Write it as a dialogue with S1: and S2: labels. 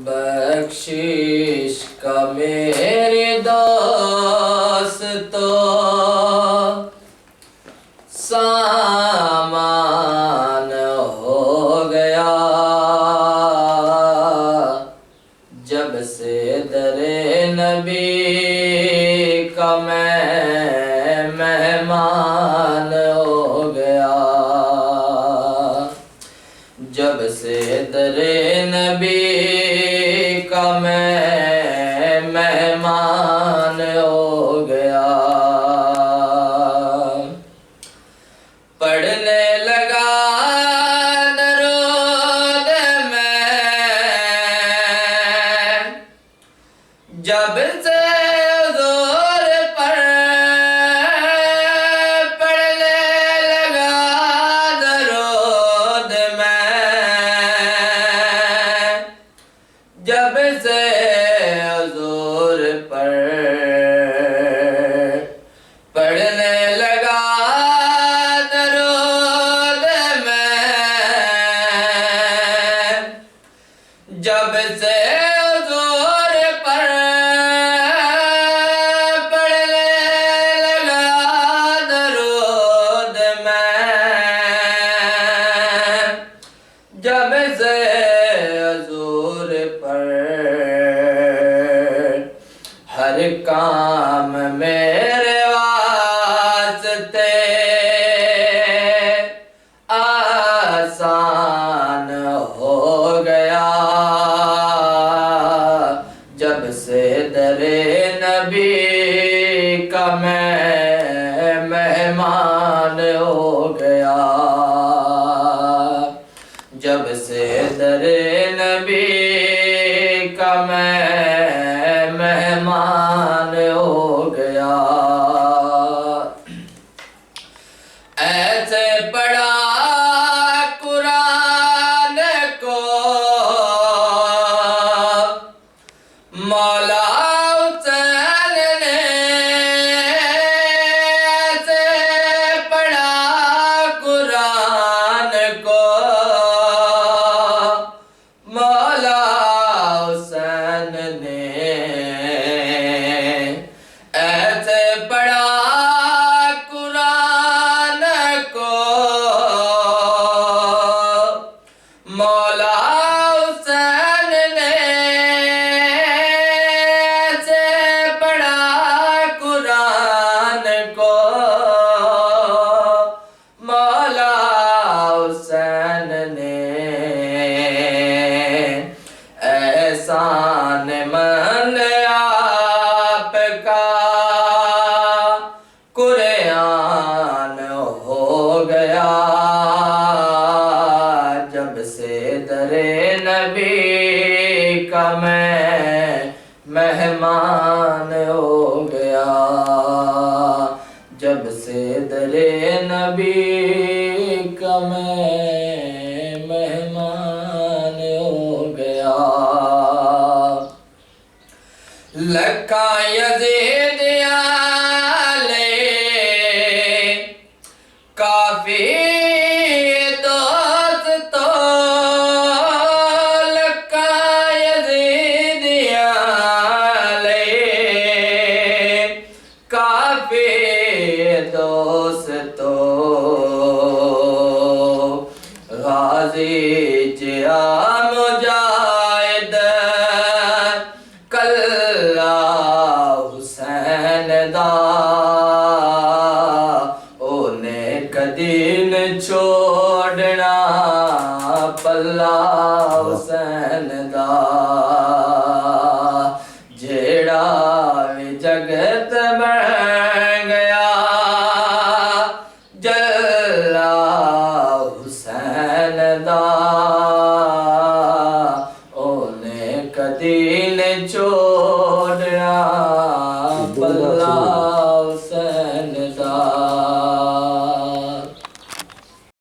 S1: بخشش کا میرے دوستو سامان ہو گیا، جب سے در نبی کا میں مہمان ہو گیا، جب سے در نبی کا میں مہمان ہو گیا۔ پڑھنے لگا درود میں جب سے حضور پر، پڑھنے لگا درود میں جب سے حضور پر، پڑھنے لگا درود میں جب سے حضور پر، پڑھنے لگا درود میں جب سے حضور پر، ہر کام میرے واسطے آسان ہو گیا، جب سے در نبی کا میں مہمان ہو گیا، جب سے در نبی کا میں مہمان ہو گیا۔ ایسے پڑھا قرآن کو مولا حسین نے، ایسے پڑھا قرآن کو مولا حسین نے، ایسے پڑھا قرآن کو مولا حسین نے، ایسے پڑھا قرآن کو مولا حسین نے، احسان مند آپ کا قرآن ہو گیا، جب سے در نبی کا میں مہمان ہو گیا، جب سے در نبی کا میں مہمان ہو گیا۔ لکھاں یزیدیاں لے کافی دوستو، لکھاں یزیدیاں لے کافی دوستو، غازی جیا مجاہد کلہ حسین دا، اونے کدی نہ چھوڑنا پلہ حسین